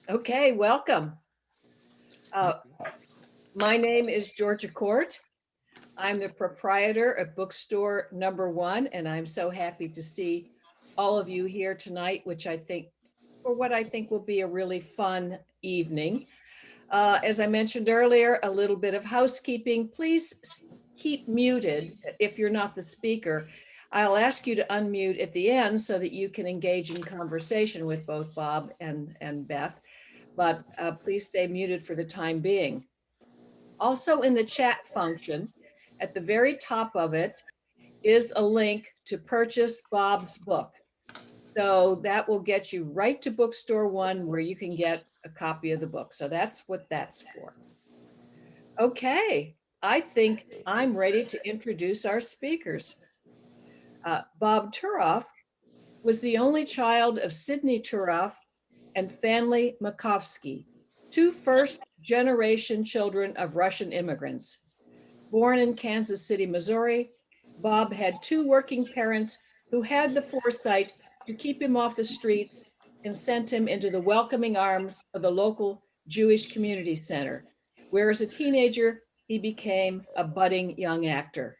Okay, welcome. Uh, my name is Georgia Court. I'm the proprietor of Bookstore Number One, and I'm so happy to see all of you here tonight, for what I think will be a really fun evening. As I mentioned earlier, a little bit of housekeeping. Please keep muted if you're not the speaker. I'll ask you to unmute at the end so that you can engage in conversation with both Bob and Beth, but please stay muted for the time being. Also in the chat function, at the very top of it is a link to purchase Bob's book. So that will get you right to Bookstore One where you can get a copy of the book. So that's what that's for. Okay, I think I'm ready to introduce our speakers. Bob Turoff was the only child of Sidney Turoff and Fanny Makovsky, two first-generation children of Russian immigrants. Born in Kansas City, Missouri, Bob had two working parents who had the foresight to keep him off the streets and sent him into the welcoming arms of the local Jewish community center, where as a teenager, he became a budding young actor.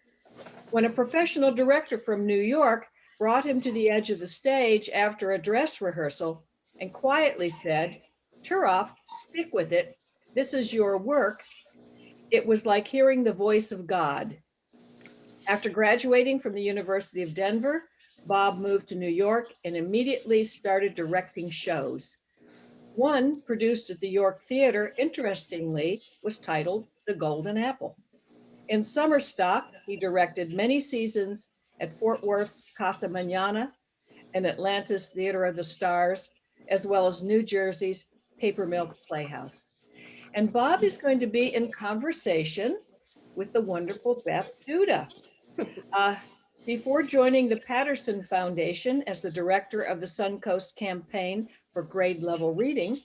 When a professional director from New York brought him to the edge of the stage after a dress rehearsal and quietly said, "Turoff, stick with it. This is your work." It was like hearing the voice of God. After graduating from the University of Denver, Bob moved to New York and immediately started directing shows. One produced at the York Theater, interestingly, was titled The Golden Apple. In summer stock, he directed many seasons at Fort Worth's Casa Manana and Atlanta's Theater of the Stars, as well as New Jersey's Paper Milk Playhouse. And Bob is going to be in conversation with the wonderful Beth Duda. Before joining the Patterson Foundation as the director of the Suncoast Campaign for Grade Level Reading,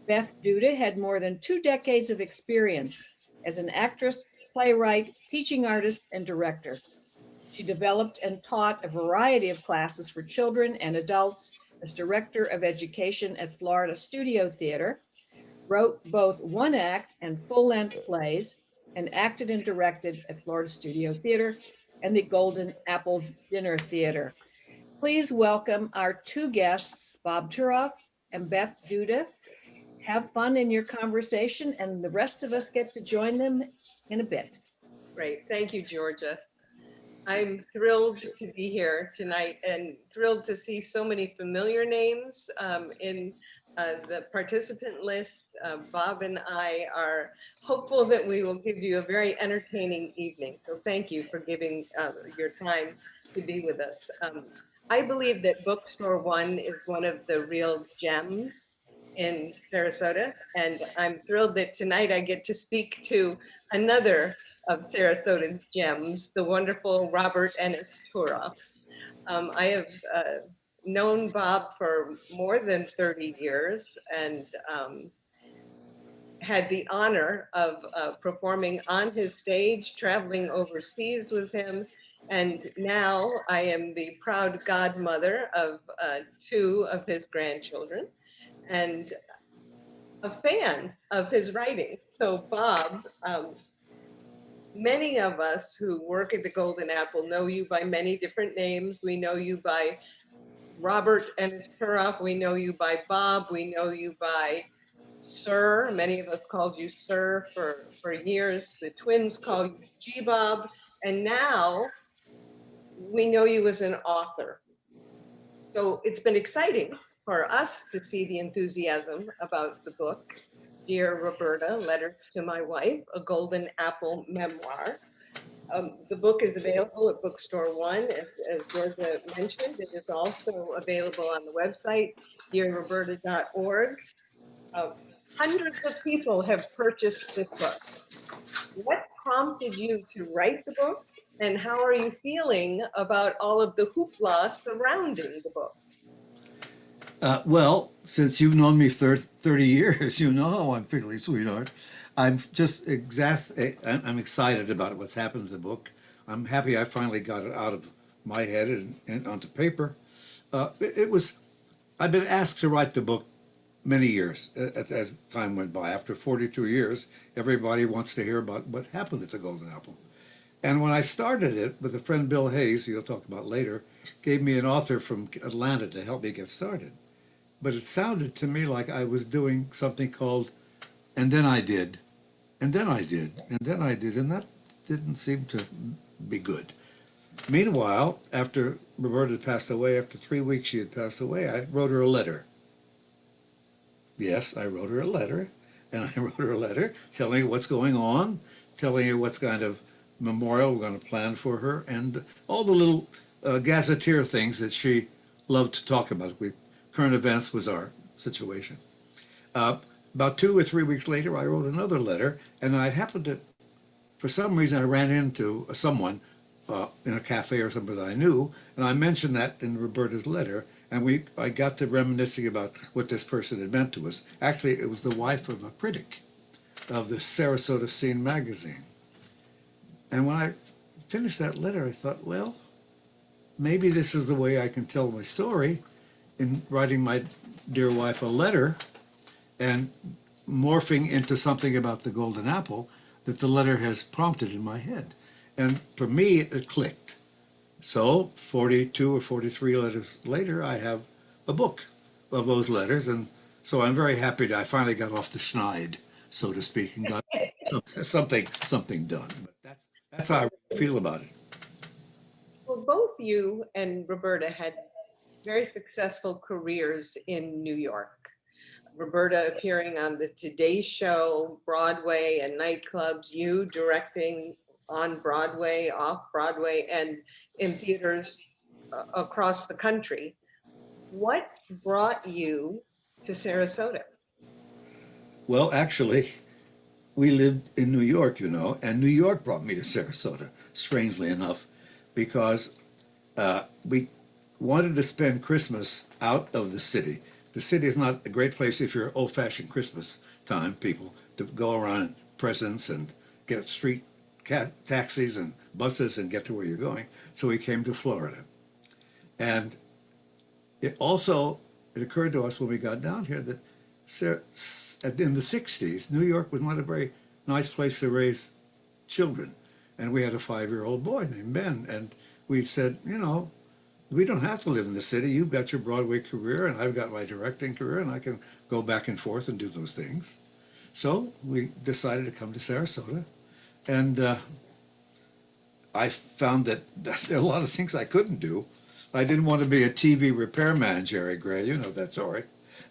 Beth Duda had more than 2 decades of experience as an actress, playwright, teaching artist, and director. She developed and taught a variety of classes for children and adults as director of education at Florida Studio Theater, wrote both one-act and full-length plays, and acted and directed at Florida Studio Theater and the Golden Apple Dinner Theater. Please welcome our two guests, Bob Turoff and Beth Duda. Have fun in your conversation, and the rest of us get to join them in a bit. Great. Thank you, Georgia. I'm thrilled to be here tonight and thrilled to see so many familiar names in the participant list. Bob and I are hopeful that we will give you a very entertaining evening. So thank you for giving your time to be with us. I believe that Bookstore One is one of the real gems in Sarasota, and I'm thrilled that tonight I get to speak to another of Sarasota's gems, the wonderful Robert Ennis Turoff. I have known Bob for more than 30 years and had the honor of performing on his stage, traveling overseas with him. And now I am the proud godmother of 2 of his grandchildren and a fan of his writing. So Bob, many of us who work at the Golden Apple know you by many different names. We know you by Robert Ennis Turoff. We know you by Bob. We know you by Sir. Many of us called you Sir for years. The twins call you G-Bob. And now we know you as an author. So it's been exciting for us to see the enthusiasm about the book, Dear Roberta, Letters to My Wife, a Golden Apple Memoir. The book is available at Bookstore One, as Georgia mentioned. It is also available on the website, dearroberta.org. Hundreds of people have purchased this book. What prompted you to write the book, and how are you feeling about all of the hoopla surrounding the book? Well, since you've known me for 30 years, you know how I'm feeling, sweetheart. I'm just I'm excited about what's happened to the book. I'm happy I finally got it out of my head and onto paper. I've been asked to write the book many years as time went by. After 42 years, everybody wants to hear about what happened at the Golden Apple. And when I started it with a friend, Bill Hayes, who you'll talk about later, gave me an author from Atlanta to help me get started. But it sounded to me like I was doing something called, and then I did, and then I did, and then I did, and that didn't seem to be good. Meanwhile, after Roberta had passed away, after 3 weeks she had passed away, I wrote her a letter. Yes, I wrote her a letter, and I wrote her a letter telling her what's going on, telling her what's kind of memorial we're going to plan for her, and all the little gazetteer things that she loved to talk about. Current events was our situation. About 2 or 3 weeks later, I wrote another letter, and I happened to, for some reason, I ran into someone in a cafe or somebody that I knew, and I mentioned that in Roberta's letter, and I got to reminiscing about what this person had meant to us. Actually, it was the wife of a critic of the Sarasota Scene magazine. And when I finished that letter, I thought, well, maybe this is the way I can tell my story, in writing my dear wife a letter and morphing into something about the Golden Apple that the letter has prompted in my head. And for me, it clicked. So 42 or 43 letters later, I have a book of those letters. And so I'm very happy that I finally got off the schneid, so to speak, and got something done. But that's how I feel about it. Well, both you and Roberta had very successful careers in New York. Roberta appearing on the Today Show, Broadway and nightclubs, you directing on Broadway, off Broadway, and in theaters across the country. What brought you to Sarasota? Well, actually, we lived in New York, and New York brought me to Sarasota, strangely enough, because we wanted to spend Christmas out of the city. The city is not a great place if you're old-fashioned Christmas time people to go around in presents and get street taxis and buses and get to where you're going. So we came to Florida. And it occurred to us when we got down here that in the 60s, New York was not a very nice place to raise children. And we had a 5-year-old boy named Ben. And we said, we don't have to live in the city. You've got your Broadway career, and I've got my directing career, and I can go back and forth and do those things. So we decided to come to Sarasota. And I found that there are a lot of things I couldn't do. I didn't want to be a TV repairman, Jerry Gray, you know that story.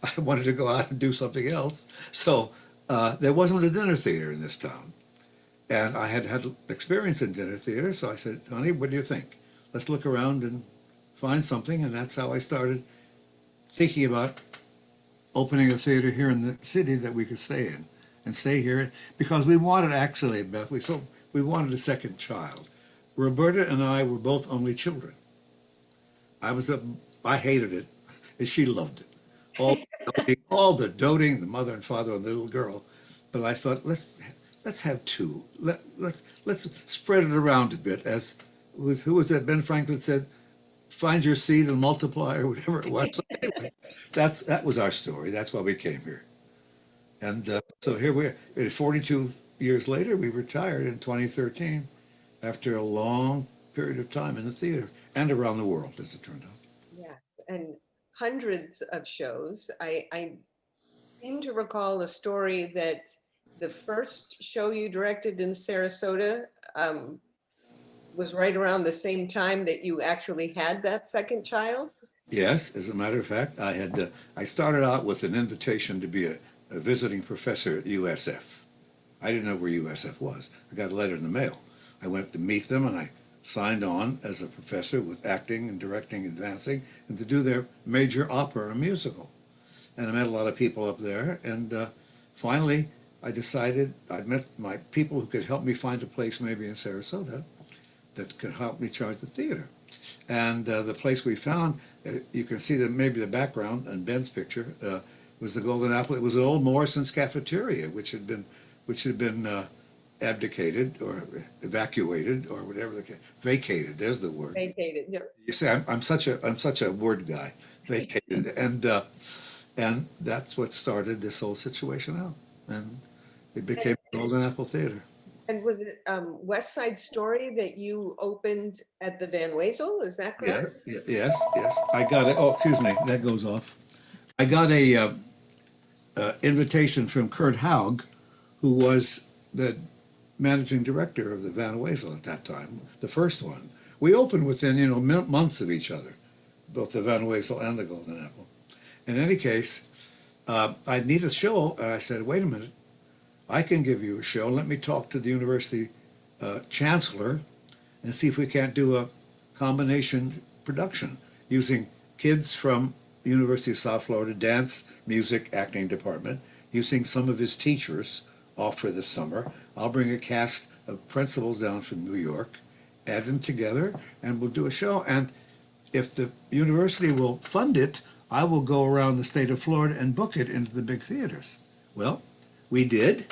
I wanted to go out and do something else. So there wasn't a dinner theater in this town. And I had had experience in dinner theater, so I said, honey, what do you think? Let's look around and find something. And that's how I started thinking about opening a theater here in the city that we could stay in and stay here, because we wanted, actually, Beth, we wanted a second child. Roberta and I were both only children. I hated it, and she loved it. All the doting, the mother and father and the little girl. But I thought, let's have two. Let's spread it around a bit. Who was that? Ben Franklin said, "Find your seed and multiply," or whatever it was. So anyway, that was our story. That's why we came here. And so here we are. 42 years later, we retired in 2013 after a long period of time in the theater and around the world, as it turned out. Yes, and hundreds of shows. I seem to recall a story that the first show you directed in Sarasota was right around the same time that you actually had that second child. Yes, as a matter of fact, I started out with an invitation to be a visiting professor at USF. I didn't know where USF was. I got a letter in the mail. I went to meet them, and I signed on as a professor with acting and directing and dancing, and to do their major opera, a musical. And I met a lot of people up there, and finally I decided I met my people who could help me find a place maybe in Sarasota that could help me charge the theater. And the place we found, you can see maybe the background in Ben's picture, was the Golden Apple. It was an old Morrison's cafeteria, which had been abdicated or evacuated or whatever vacated. There's the word. Vacated. Yeah. You see, I'm such a word guy. Vacated, and And that's what started this whole situation out. And it became Golden Apple Theater. And was it West Side Story that you opened at the Van Wezel? Is that Yeah, correct? yes. I got it. Oh, excuse me, that goes off. I got a invitation from Kurt Haug, who was the managing director of the Van Wezel at that time, the first one. We opened within, months of each other, both the Van Wezel and the Golden Apple. In any case, I need a show, and I said, wait a minute, I can give you a show. Let me talk to the university chancellor and see if we can't do a combination production using kids from the University of South Florida dance, music, acting department, using some of his teachers off for this summer. I'll bring a cast of principals down from New York, add them together, and we'll do a show. And if the university will fund it, I will go around the state of Florida and book it into the big theaters. Well, we did.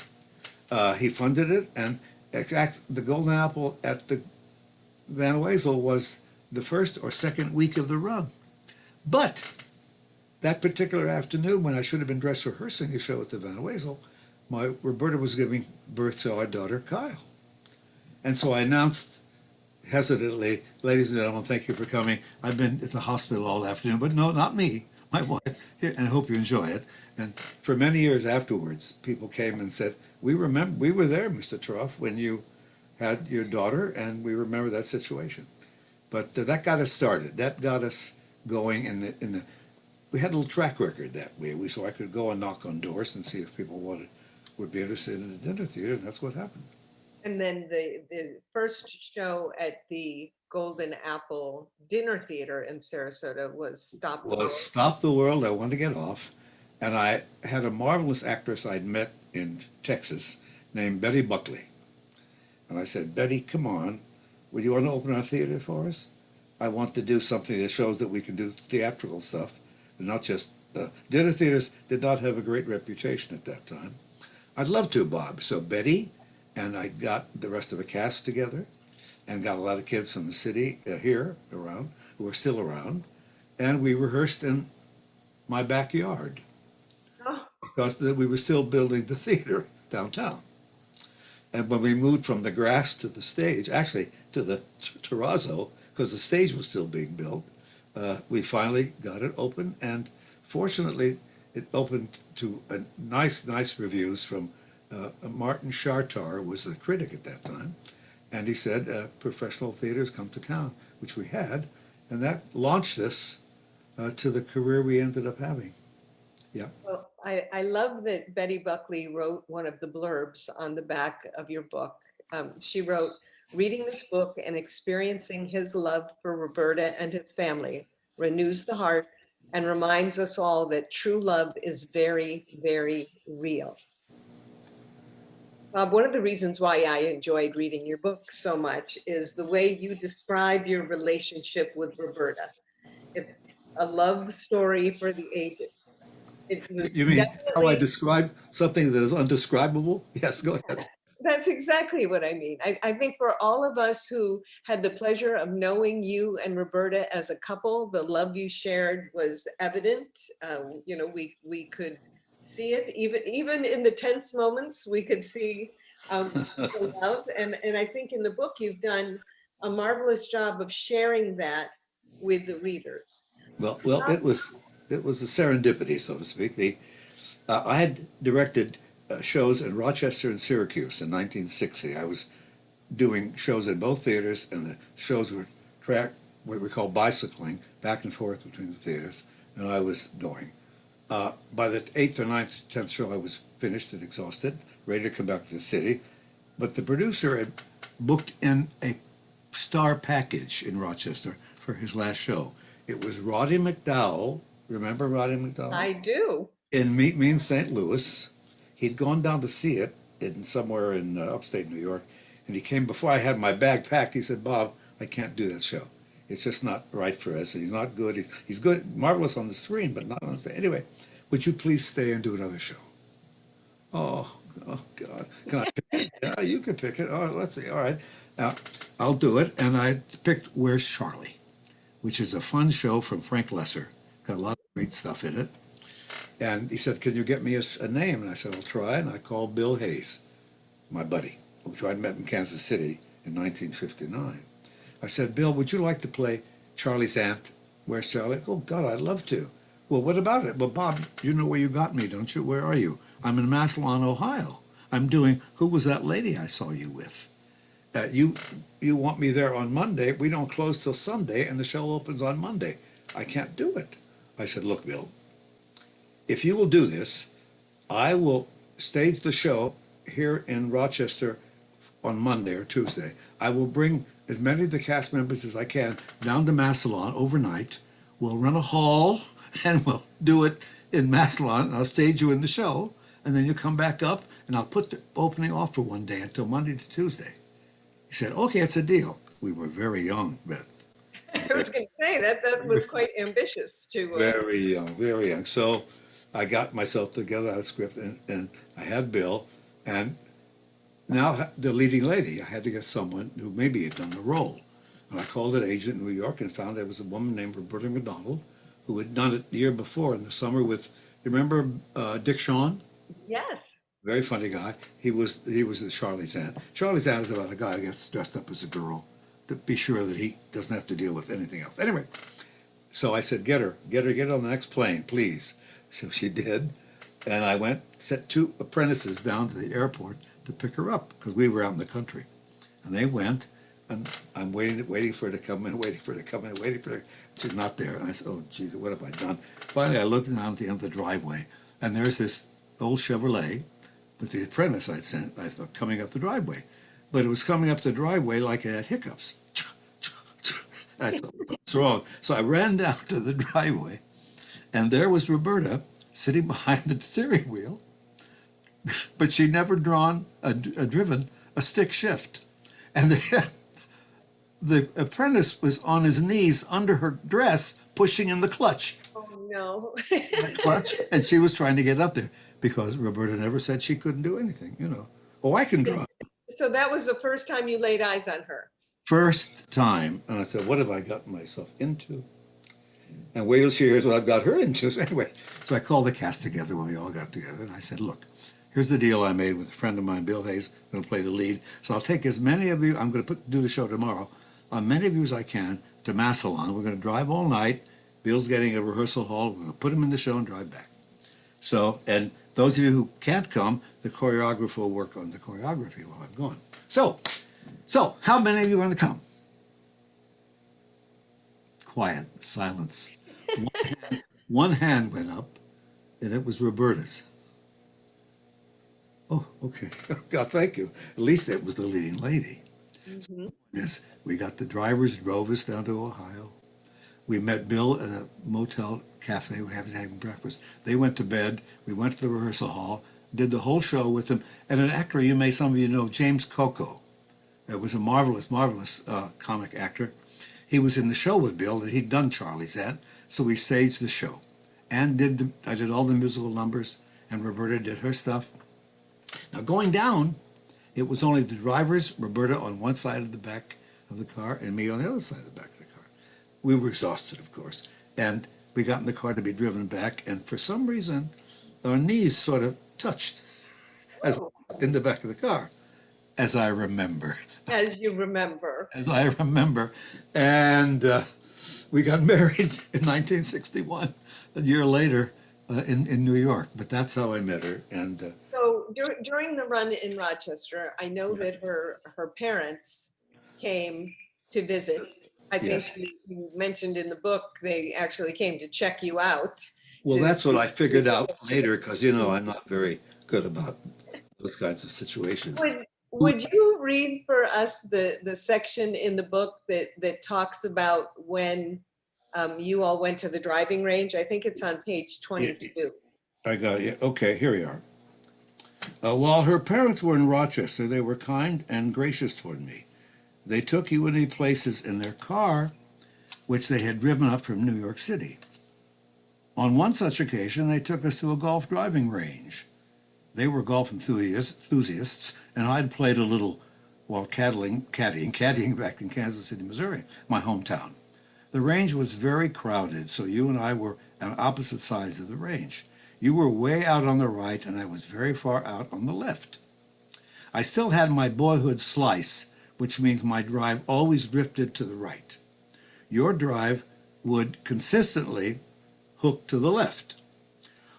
He funded it, and the Golden Apple at the Van Wezel was the first or second week of the run. But that particular afternoon, when I should have been dressed rehearsing a show at the Van Wezel, my Roberta was giving birth to our daughter, Kyle. And so I announced hesitantly, ladies and gentlemen, thank you for coming. I've been at the hospital all afternoon, but no, not me, my wife, here, and I hope you enjoy it. And for many years afterwards, people came and said, we were there, Mr. Turoff, when you had your daughter, and we remember that situation. But that got us started. That got us going we had a little track record that way, so I could go and knock on doors and see if people would be interested in the dinner theater, and that's what happened. And then the first show at the Golden Apple Dinner Theater in Sarasota was Stop the World. I wanted to get off. And I had a marvelous actress I'd met in Texas named Betty Buckley. And I said, Betty, come on. Would you want to open our theater for us? I want to do something that shows that we can do theatrical stuff, and not just dinner theaters did not have a great reputation at that time. I'd love to, Bob. So Betty and I got the rest of the cast together and got a lot of kids from the city here around, who are still around, and we rehearsed in my backyard because we were still building the theater downtown. And when we moved from the grass to the stage, actually to the terrazzo, because the stage was still being built, we finally got it open, and fortunately it opened to nice reviews from Martin Chartar was the critic at that time, and he said professional theaters come to town, which we had, and that launched us to the career we ended up having. Yeah. Well, I love that Betty Buckley wrote one of the blurbs on the back of your book. She wrote, reading this book and experiencing his love for Roberta and his family renews the heart and reminds us all that true love is very, very real. Bob, one of the reasons why I enjoyed reading your book so much is the way you describe your relationship with Roberta. It's a love story for the ages. You mean how I describe something that is undescribable? Yes, go ahead. That's exactly what I mean. I think for all of us who had the pleasure of knowing you and Roberta as a couple, the love you shared was evident. We could see it, even in the tense moments, we could see the love. And I think in the book, you've done a marvelous job of sharing that with the readers. Well, it was a serendipity, so to speak. I had directed shows in Rochester and Syracuse in 1960. I was doing shows in both theaters, and the shows were what we call bicycling, back and forth between the theaters, and I was going. By the 8th or 9th, 10th show, I was finished and exhausted, ready to come back to the city. But the producer had booked in a star package in Rochester for his last show. It was Roddy McDowell. Remember Roddy McDowell? I do. In Meet Me in St. Louis. He'd gone down to see it somewhere in upstate New York, and he came before I had my bag packed. He said, Bob, I can't do that show. It's just not right for us. And he's not good. He's good, marvelous on the screen, but not on stage. Anyway, would you please stay and do another show? Oh God. Can I pick it? Yeah, you can pick it. Oh, let's see. All right. I'll do it. And I picked Where's Charlie, which is a fun show from Frank Lesser. Got a lot of great stuff in it. And he said, can you get me a name? And I said, I'll try. And I called Bill Hayes, my buddy, who I'd met in Kansas City in 1959. I said, Bill, would you like to play Charlie's Aunt? Where's Charlie? Oh, God, I'd love to. Well, what about it? Well, Bob, you know where you got me, don't you? Where are you? I'm in Massillon, Ohio. I'm doing Who Was That Lady I Saw You With? You want me there on Monday. We don't close till Sunday, and the show opens on Monday. I can't do it. I said, look, Bill, if you will do this, I will stage the show here in Rochester on Monday or Tuesday. I will bring as many of the cast members as I can down to Massillon overnight. We'll run a hall and we'll do it in Massillon. And I'll stage you in the show, and then you come back up and I'll put the opening off for one day until Monday to Tuesday. He said, okay, it's a deal. We were very young, Beth. I was going to say that was quite ambitious to. Very young, very young. So I got myself together out of script, and I had Bill, and now the leading lady, I had to get someone who maybe had done the role. And I called an agent in New York and found there was a woman named Roberta McDonald who had done it the year before in the summer with, you remember Dick Shawn? Yes. Very funny guy. He was the Charlie's Aunt. Charlie's Aunt is about a guy who gets dressed up as a girl to be sure that he doesn't have to deal with anything else. Anyway, so I said, get her on the next plane, please. So she did. And I went, set 2 apprentices down to the airport to pick her up because we were out in the country. And they went, and I'm waiting for her to come in, waiting for her to come in, waiting for her. She's not there. And I said, oh, geez, what have I done? Finally, I looked down at the end of the driveway, and there's this old Chevrolet with the apprentice I'd sent, I thought, coming up the driveway. But it was coming up the driveway like it had hiccups. I thought, what's wrong? So I ran down to the driveway, and there was Roberta sitting behind the steering wheel, but she'd never driven a stick shift. And the apprentice was on his knees under her dress, pushing in the clutch. Oh, no. Clutch, and she was trying to get up there because Roberta never said she couldn't do anything, you know. Oh, I can drive. So that was the first time you laid eyes on her? First time. And I said, what have I gotten myself into? And wait till she hears what I've got her into. So anyway, so I called the cast together when we all got together, and I said, look, here's the deal I made with a friend of mine, Bill Hayes, going to play the lead. So I'll take as many of you, I'm going to do the show tomorrow, many of you as I can to Massillon. We're going to drive all night. Bill's getting a rehearsal hall. We're going to put him in the show and drive back. So, and those of you who can't come, the choreographer will work on the choreography while I'm gone. So how many of you are going to come? Quiet, silence. One hand went up, and it was Roberta's. Oh, okay. God, thank you. At least it was the leading lady. Mm-hmm. Yes, we got the drivers, drove us down to Ohio. We met Bill at a motel cafe. We were having breakfast. They went to bed. We went to the rehearsal hall, did the whole show with them. And an actor some of you know, James Coco. It was a marvelous comic actor. He was in the show with Bill, and he'd done Charlie's Aunt, so we staged the show. And I did all the musical numbers, and Roberta did her stuff. Now going down, it was only the drivers, Roberta on one side of the back of the car, and me on the other side of the back of the car. We were exhausted, of course, and we got in the car to be driven back, and for some reason, our knees sort of touched in the back of the car, as I remember. As you remember. As I remember. And we got married in 1961, a year later in New York. But that's how I met her. And so during the run in Rochester, I know that her parents came to visit. I think Yes. you mentioned in the book they actually came to check you out. Well, that's what I figured out later, because, you know, I'm not very good about those kinds of situations. Would you read for us the section in the book that talks about when you all went to the driving range? I think it's on page 22. I got it. Okay, here we are. While her parents were in Rochester, they were kind and gracious toward me. They took you any places in their car, which they had driven up from New York City. On one such occasion, they took us to a golf driving range. They were golf enthusiasts, and I'd played a little while caddying back in Kansas City, Missouri, my hometown. The range was very crowded, so you and I were on opposite sides of the range. You were way out on the right, and I was very far out on the left. I still had my boyhood slice, which means my drive always drifted to the right. Your drive would consistently hook to the left.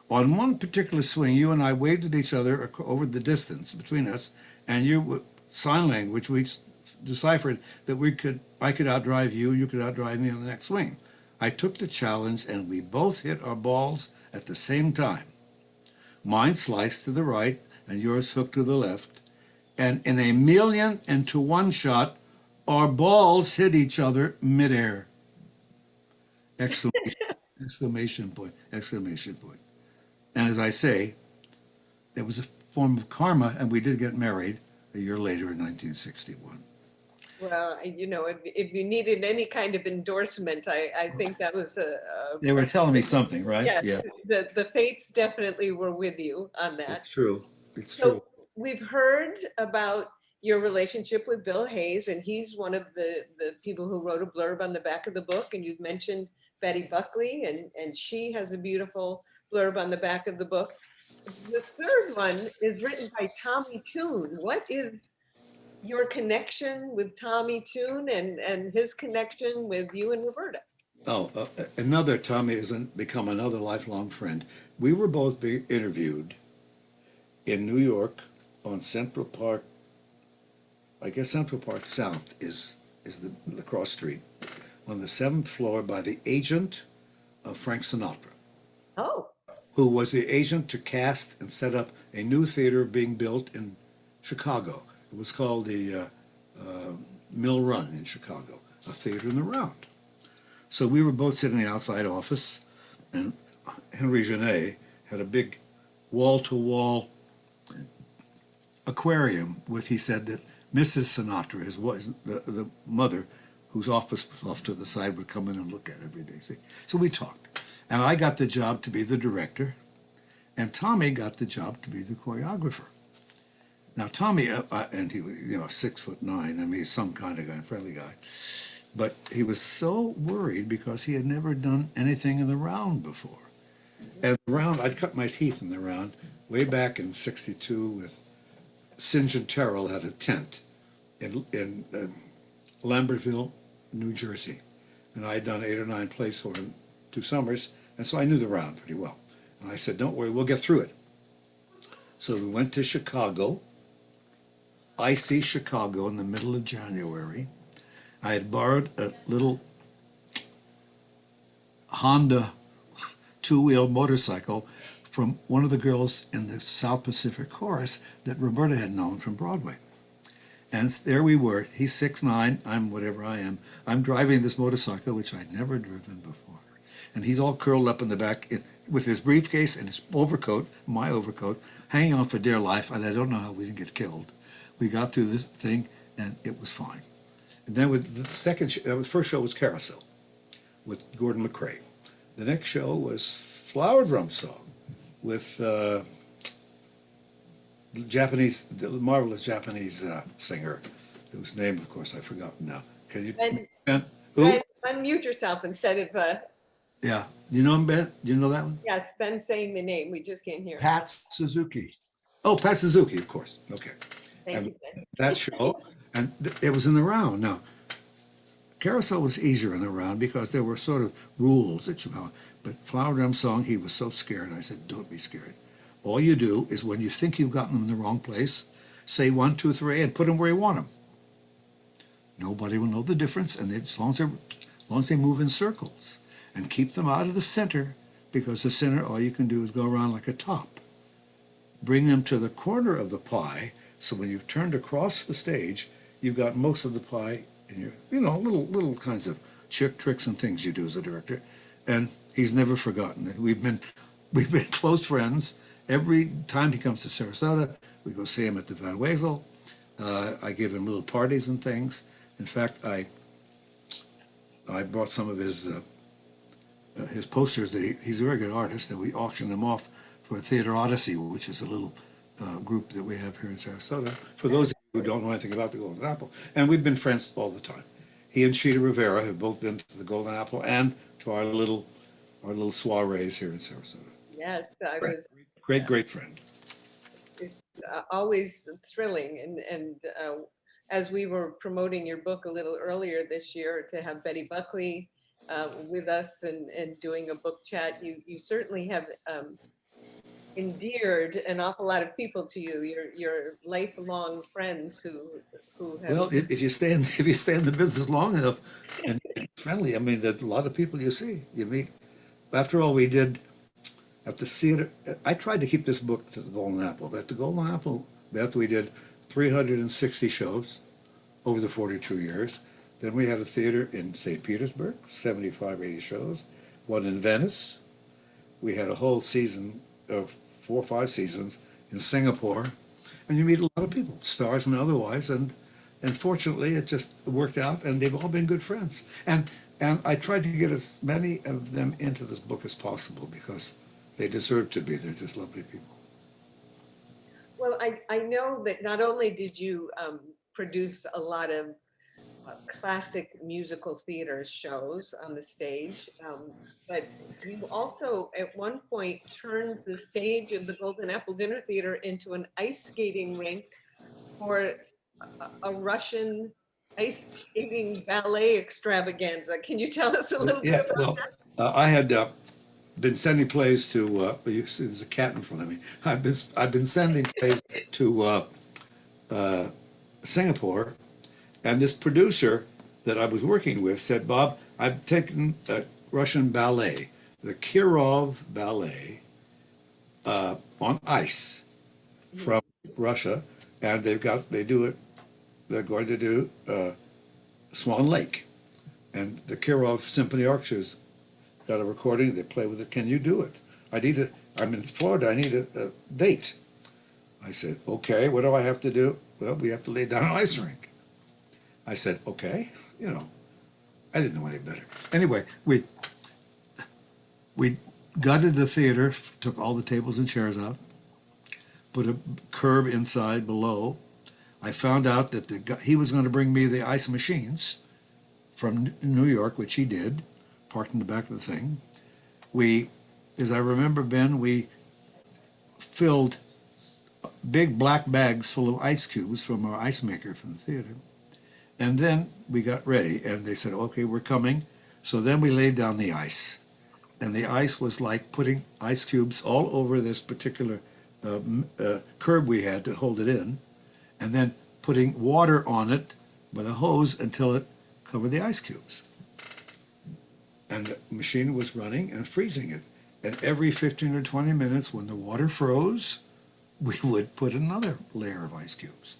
On one particular swing, you and I waved at each other over the distance between us, and you, sign language, we deciphered that I could outdrive you, you could outdrive me on the next swing. I took the challenge, and we both hit our balls at the same time. Mine sliced to the right, and yours hooked to the left. And in 1,000,000 to 1 shot, our balls hit each other midair. Exclamation, exclamation point, exclamation point. And as I say, it was a form of karma, and we did get married a year later in 1961. Well, if you needed any kind of endorsement, I think that was They were telling me something, right? yes, Yeah, the fates definitely were with you on that. it's true. It's So true. we've heard about your relationship with Bill Hayes, and he's one of the people who wrote a blurb on the back of the book. And you've mentioned Betty Buckley, and she has a beautiful blurb on the back of the book. The third one is written by Tommy Tune. What is your connection with Tommy Tune and his connection with you and Roberta? Oh, another Tommy has become another lifelong friend. We were both being interviewed in New York on Central Park. I guess Central Park South is the cross street, on the 7th floor by the agent of Frank Sinatra, Oh, who was the agent to cast and set up a new theater being built in Chicago. It was called the Mill Run in Chicago, a theater in the Round. So we were both sitting in the outside office, and Henry Genet had a big wall-to-wall aquarium with, he said that Mrs. Sinatra, the mother, whose office was off to the side, would come in and look at it every day. See? So we talked. And I got the job to be the director, and Tommy got the job to be the choreographer. Now, Tommy, and he was, 6'9", I mean, he's some kind of guy, friendly guy. But he was so worried because he had never done anything in the Round before. And the Round, I'd cut my teeth in the Round way back in '62 with St. John Terrell had a tent in Lambertville, New Jersey. And I had done 8 or 9 plays for him 2 summers, and so I knew the Round pretty well. And I said, don't worry, we'll get through it. So we went to Chicago, icy Chicago in the middle of January. I had borrowed a little Honda 2-wheel motorcycle from one of the girls in the South Pacific Chorus that Roberta had known from Broadway. And there we were. He's 6'9", I'm whatever I am. I'm driving this motorcycle, which I'd never driven before. And he's all curled up in the back with his briefcase and his overcoat, my overcoat, hanging on for dear life, and I don't know how we didn't get killed. We got through this thing, and it was fine. And then with the first show was Carousel with Gordon McCrae. The next show was Flower Drum Song with the marvelous Japanese singer, whose name, of course, I've forgotten now. Can you? Ben, Who? Ben, unmute yourself instead of, Yeah. You know him, Ben? Do you know that one? yes, Ben saying the name. We just can't hear. Pat Suzuki. Oh, Pat Suzuki, of course. Okay. Thank you, Ben. That show, and it was in the Round. Now, Carousel was easier in the Round because there were sort of rules that you know. But Flower Drum Song, he was so scared. I said, don't be scared. All you do is when you think you've gotten them in the wrong place, say 1, 2, 3, and put them where you want them. Nobody will know the difference, and as long as they move in circles, and keep them out of the center, because the center, all you can do is go around like a top. Bring them to the corner of the pie, so when you've turned across the stage, you've got most of the pie in your, little kinds of tricks and things you do as a director. And he's never forgotten it. We've been close friends. Every time he comes to Sarasota, we go see him at the Van Wezel. I give him little parties and things. In fact, I brought some of his posters that he's a very good artist, and we auctioned them off for Theater Odyssey, which is a little group that we have here in Sarasota, for those of you who don't know anything about the Golden Apple. And we've been friends all the time. He and Sheeta Rivera have both been to the Golden Apple and to our little soirees here in Sarasota. Yes, I Friend. was Great friend. it's always thrilling. And as we were promoting your book a little earlier this year, to have Betty Buckley with us and doing a book chat, you certainly have endeared an awful lot of people to you. Your lifelong friends who have. Well, if you stay in if you stay in the business long enough and you're friendly, I mean, there's a lot of people you see, you meet. After all, we did at the theater. I tried to keep this book to the Golden Apple. At the Golden Apple, Beth, we did 360 shows over the 42 years. Then we had a theater in St. Petersburg, 75, 80 shows. One in Venice. We had a whole season of 4 or 5 seasons in Singapore. And you meet a lot of people, stars and otherwise, and fortunately it just worked out, and they've all been good friends. And I tried to get as many of them into this book as possible because they deserve to be. They're just lovely people. Well, I know that not only did you produce a lot of classic musical theater shows on the stage, but you also at one point turned the stage of the Golden Apple Dinner Theater into an ice skating rink for a Russian ice skating ballet extravaganza. Can you tell us a little bit Yeah, about? well, I had been sending plays to. You see, there's a cat in front of me. I've been sending plays to Singapore, and this producer that I was working with said, "Bob, I've taken a Russian ballet, the Kirov Ballet, on ice from Russia, and they do it. They're going to do Swan Lake, and the Kirov Symphony Orchestra's got a recording. They play with it. Can you do it? I'm in Florida. I need a date." I said, "Okay. What do I have to do?" "Well, we have to lay down an ice rink." I said, "Okay." I didn't know any better. Anyway, we gutted the theater, took all the tables and chairs out, put a curb inside below. I found out that he was going to bring me the ice machines from New York, which he did, parked in the back of the thing. As I remember, Ben, we filled big black bags full of ice cubes from our ice maker from the theater. And then we got ready, and they said, "Okay, we're coming." So then we laid down the ice. And the ice was like putting ice cubes all over this particular curb we had to hold it in, and then putting water on it with a hose until it covered the ice cubes. And the machine was running and freezing it. And every 15 or 20 minutes, when the water froze, we would put another layer of ice cubes.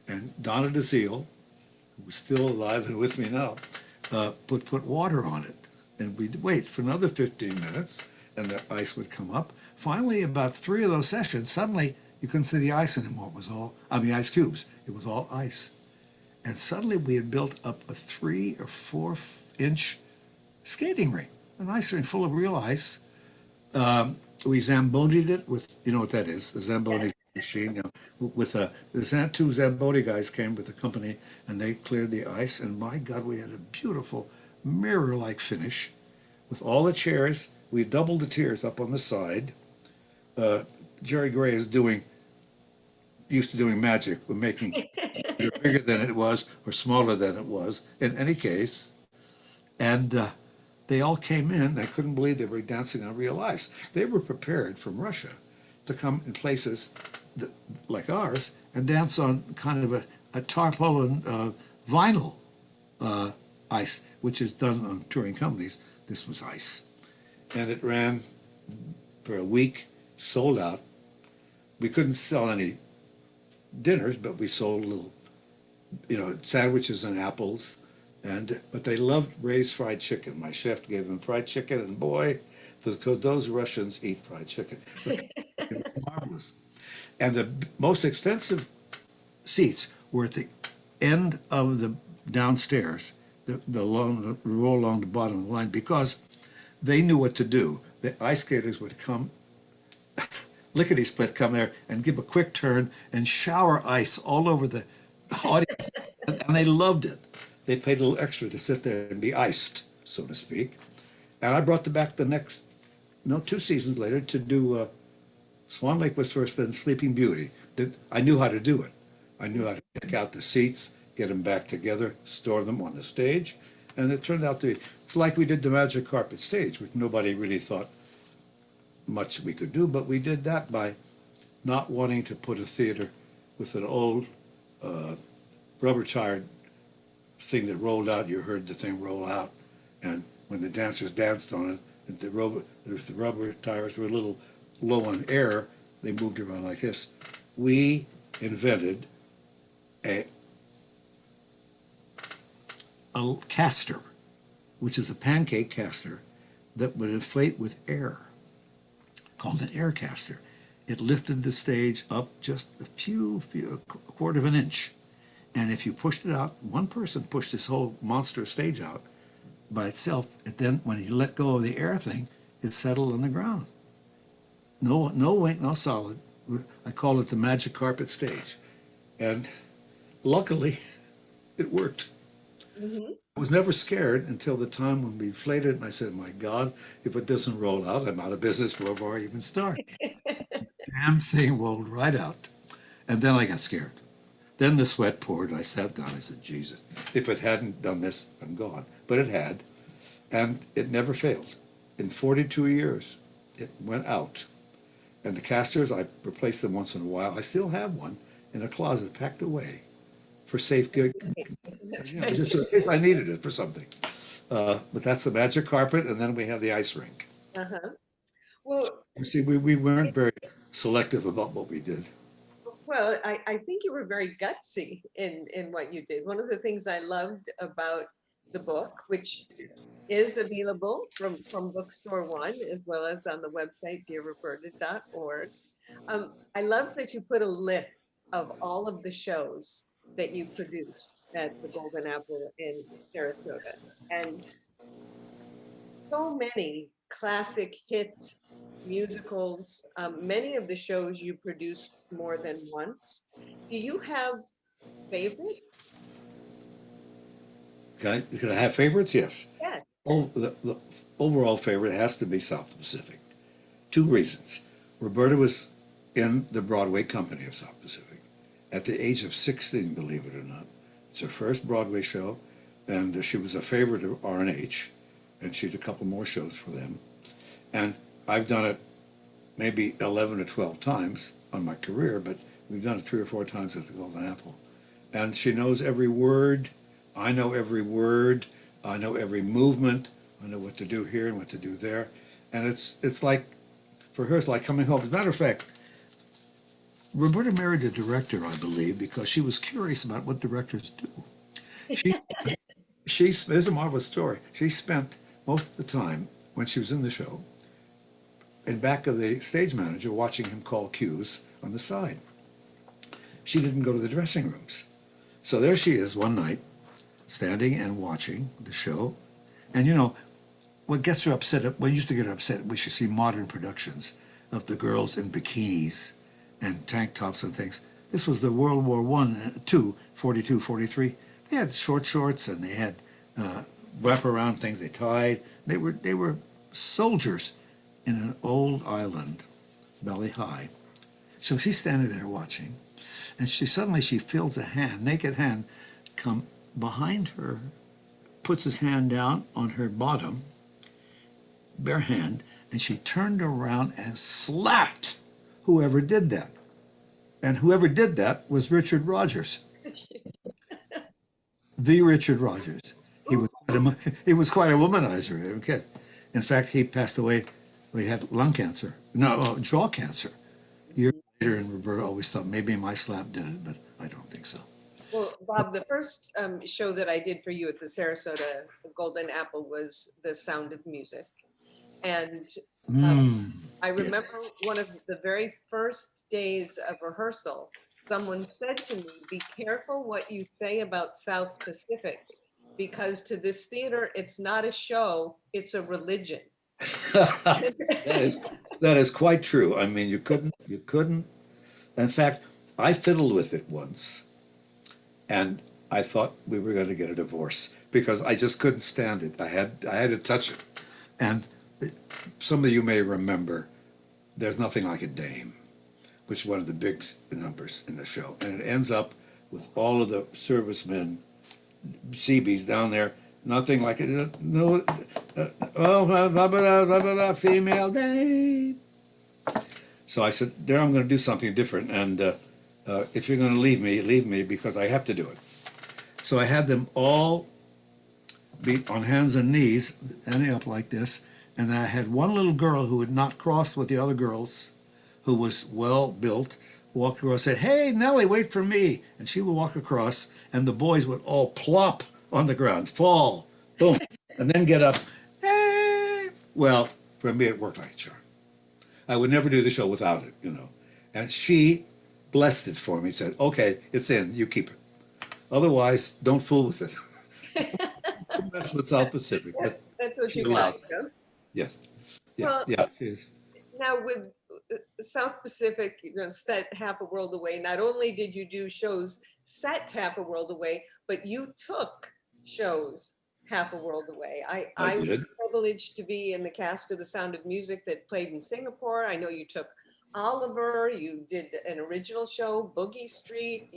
And Donna DeSeal, who was still alive and with me now, put water on it. And we'd wait for another 15 minutes, and the ice would come up. Finally, about 3 of those sessions, suddenly you couldn't see the ice anymore. It was ice cubes. It was all ice. And suddenly we had built up a 3 or 4 inch skating rink, an ice rink full of real ice. We Zambonied it with, you know what that is, the Zamboni machine. With the two Zamboni guys came with the company, and they cleared the ice. And my God, we had a beautiful mirror-like finish with all the chairs. We doubled the tiers up on the side. Jerry Gray used to doing magic. We're making it bigger than it was or smaller than it was. In any case, and they all came in. I couldn't believe they were dancing on real ice. They were prepared from Russia to come in places like ours and dance on kind of a tarpaulin vinyl ice, which is done on touring companies. This was ice. And it ran for a week, sold out. We couldn't sell any dinners, but we sold little, sandwiches and apples. But they loved Ray's fried chicken. My chef gave them fried chicken, and boy, those Russians eat fried chicken. It was marvelous. And the most expensive seats were at the end of the downstairs, the row along the bottom of the line, because they knew what to do. The ice skaters would come, lickety-split, come there and give a quick turn and shower ice all over the audience, and they loved it. They paid a little extra to sit there and be iced, so to speak. And I brought back the next no, 2 seasons later to do Swan Lake was first, then Sleeping Beauty. I knew how to do it. I knew how to pick out the seats, get them back together, store them on the stage, and it turned out to be, it's like we did the Magic Carpet stage, which nobody really thought much we could do, but we did that by not wanting to put a theater with an old rubber tired thing that rolled out. You heard the thing roll out, and when the dancers danced on it, if the rubber tires were a little low on air, they moved around like this. We invented a caster, which is a pancake caster that would inflate with air, called an air caster. It lifted the stage up just a quarter of an inch. And if you pushed it out, one person pushed this whole monster stage out by itself. And then when he let go of the air thing, it settled on the ground. No weight, no solid. I call it the Magic Carpet stage. And luckily, it worked. Mhm. I was never scared until the time when we inflated it, and I said, my God, if it doesn't roll out, I'm out of business before I even start. Damn thing rolled right out. And then I got scared. Then the sweat poured, and I sat down. I said, Jesus, if it hadn't done this, I'm gone. But it had, and it never failed. In 42 years, it went out. And the casters, I replace them once in a while. I still have one in a closet packed away for safekeeping, just in case I needed it for something. But that's the Magic Carpet, and then we have the ice rink. Uh-huh. Well, You see, we weren't very selective about what we did. well, I think you were very gutsy in what you did. One of the things I loved about the book, which is available from Bookstore One, as well as on the website, dearroberta.org. I love that you put a list of all of the shows that you produced at the Golden Apple in Sarasota. And so many classic hit musicals. Many of the shows you produced more than once. Do you have favorites? Can I have favorites? Yes. Yes. Oh, the overall favorite has to be South Pacific. 2 reasons. Roberta was in the Broadway company of South Pacific at the age of 16, believe it or not. It's her first Broadway show, and she was a favorite of R&H, and she did a couple more shows for them. And I've done it maybe 11 or 12 times on my career, but we've done it 3 or 4 times at the Golden Apple. And she knows every word. I know every word. I know every movement. I know what to do here and what to do there. And it's like, for her, it's like coming home. As a matter of fact, Roberta married a director, I believe, because she was curious about what directors do. There's a marvelous story. She spent most of the time when she was in the show in back of the stage manager watching him call cues on the side. She didn't go to the dressing rooms. So there she is one night, standing and watching the show. And you know, what gets her upset, what used to get her upset, we should see modern productions of the girls in bikinis and tank tops and things. This was the World War I, II, 42, 43. They had short shorts and they had wraparound things they tied. They were soldiers in an old island, belly high. So she's standing there watching, and she feels a hand, naked hand, come behind her, puts his hand down on her bottom, bare hand, and she turned around and slapped whoever did that. And whoever did that was Richard Rogers. The Richard Rogers. He was quite a womanizer. Okay. In fact, he passed away. He had lung cancer. No, jaw cancer. Years later, and Roberta always thought maybe my slap did it, but I don't think so. Well, Bob, the first show that I did for you at the Sarasota Golden Apple was The Sound of Music. And I remember one of the very first days of rehearsal, someone said to me, be careful what you say about South Pacific, because to this theater, it's not a show, it's a religion. That is quite true. I mean, you couldn't. In fact, I fiddled with it once, and I thought we were going to get a divorce because I just couldn't stand it. I had to touch it, and some of you may remember, There's Nothing Like a Dame, which is one of the big numbers in the show. And it ends up with all of the servicemen, Seabees down there, nothing like it. No, oh, blah, blah, blah, blah, blah, blah, female dame. So I said, there, I'm going to do something different. And if you're going to leave me because I have to do it. So I had them all be on hands and knees, standing up like this. And I had one little girl who had not crossed with the other girls, who was well built, walk across, said, "Hey, Nellie, wait for me." And she would walk across, and the boys would all plop on the ground, fall, boom, and then get up. Hey! Well, for me, it worked like a charm. I would never do the show without it, you know. And she blessed it for me, said, "Okay, it's in, you keep it. Otherwise, don't fool with it." That's what South Pacific, but That's what she you allowed. got. Yeah? Yes. Yeah, Well, yeah, she is. Now with South Pacific, set half a world away, not only did you do shows set half a world away, but you took shows half a world away. I was did. privileged to be in the cast of The Sound of Music that played in Singapore. I know you took Oliver, you did an original show, Boogie Street.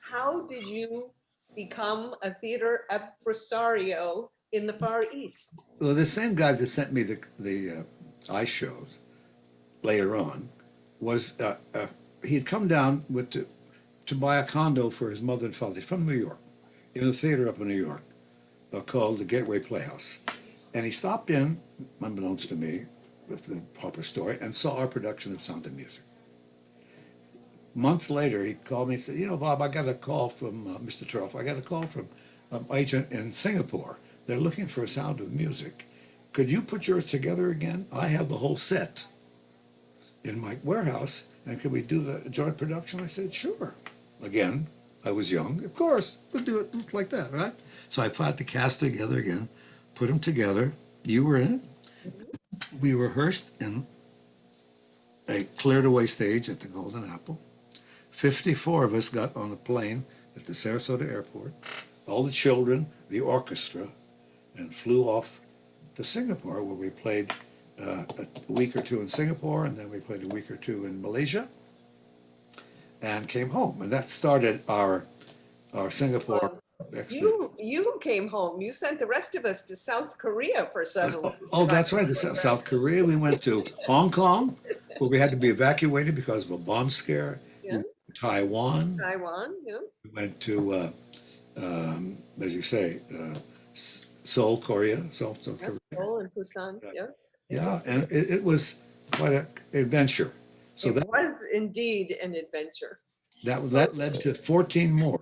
How did you become a theater impresario in the Far East? Well, the same guy that sent me the ice shows later on was he had come down with to buy a condo for his mother and father. He's from New York, in a theater up in New York called the Gateway Playhouse, and he stopped in, unbeknownst to me, with the proper story, and saw our production of Sound of Music. Months later, he called me and said, "You know, Bob, I got a call from Mr. Turoff. I got a call from an agent in Singapore. They're looking for a Sound of Music. Could you put yours together again? I have the whole set in my warehouse, and could we do the joint production?" I said, "Sure." Again, I was young. Of course, we'll do it like that, right? So I put the cast together again, put them together. You were in it. We rehearsed in a cleared away stage at the Golden Apple. 54 of us got on a plane at the Sarasota airport, all the children, the orchestra, and flew off to Singapore, where we played a week or two in Singapore, and then we played a week or two in Malaysia, and came home. And that started our Singapore expedition. You came home. You sent the rest of us to South Korea for several. Oh, that's right. South Korea. We went to Hong Kong, where we had to be evacuated because of a bomb scare. Yeah. Taiwan. Taiwan, yeah. We went to, as you say, Seoul, Korea. Seoul, Korea. Seoul and Busan, yeah. Yeah, and it was quite an adventure. So It was indeed an adventure. that led to 14 more,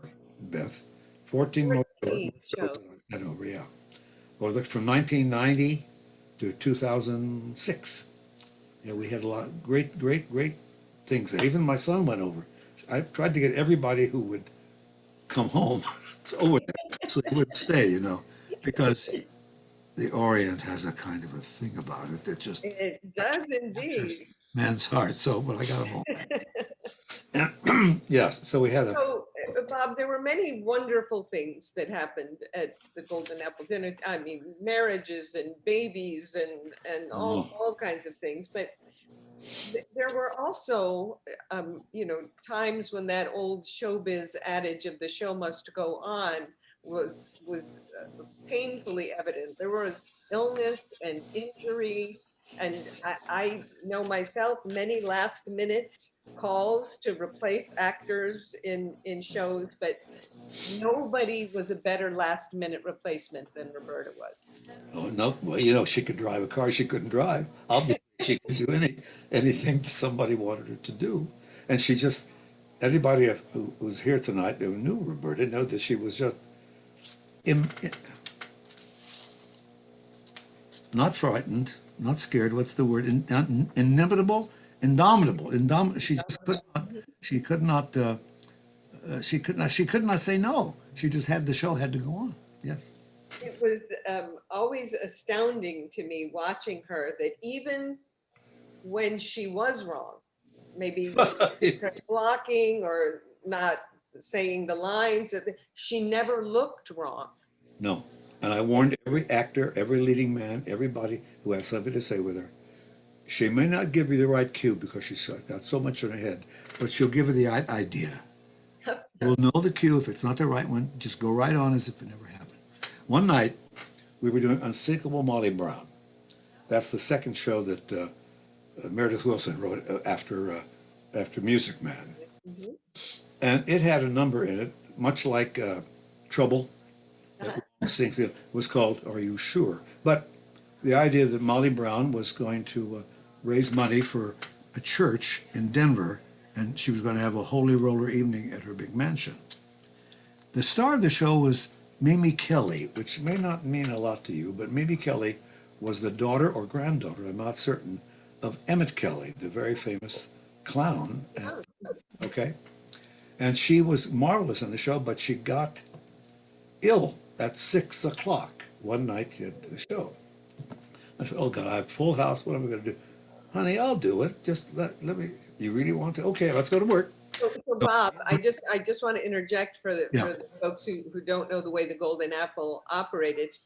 Beth. 14 more 14 shows that I sent over, yeah. Or from 1990 to 2006. Yeah, we had a lot of great things. Even my son went over. I tried to get everybody who would come home over there so they would stay, you know, because the Orient has a kind of a thing about it that just It does indeed. man's heart. So, but I got them all. And, yes, so we had a. So, Bob, there were many wonderful things that happened at the Golden Apple dinner. I mean, marriages and babies and all kinds of things. But there were also, times when that old showbiz adage of the show must go on was painfully evident. There was illness and injury, and I know myself many last minute calls to replace actors in shows, but nobody was a better last minute replacement than Roberta was. Oh no! Well, you know, she could drive a car she couldn't drive. Obviously, she could do anything somebody wanted her to do, and she just. Anybody who was here tonight who knew Roberta know that she was just not frightened, not scared. What's the word? Inimitable, indomitable. She just could not. She could not. She could not say no. She just had the show had to go on. Yes. It was always astounding to me watching her that even when she was wrong, maybe blocking or not saying the lines, she never looked wrong. No, And I warned every actor, every leading man, everybody who has something to say with her. She may not give you the right cue because she's got so much in her head, but she'll give you the idea. We'll know the cue. If it's not the right one, just go right on as if it never happened. One night, we were doing Unsinkable Molly Brown. That's the second show that Meredith Willson wrote after Music Man. Mhm. And it had a number in it, much like Trouble Uh-huh. at Sinkfield, was called Are You Sure? But the idea that Molly Brown was going to raise money for a church in Denver, and she was going to have a holy roller evening at her big mansion. The star of the show was Mimi Kelly, which may not mean a lot to you, but Mimi Kelly was the daughter or granddaughter, I'm not certain, of Emmett Kelly, the very famous clown. Okay? And she was marvelous in the show, but she got ill at 6 o'clock one night at the show. I said, oh God, I have full house. What am I going to do? Honey, I'll do it. Just let me. You really want to? Okay, let's go to work. So Bob, I just want to interject for Yeah. the folks who don't know the way the Golden Apple operated.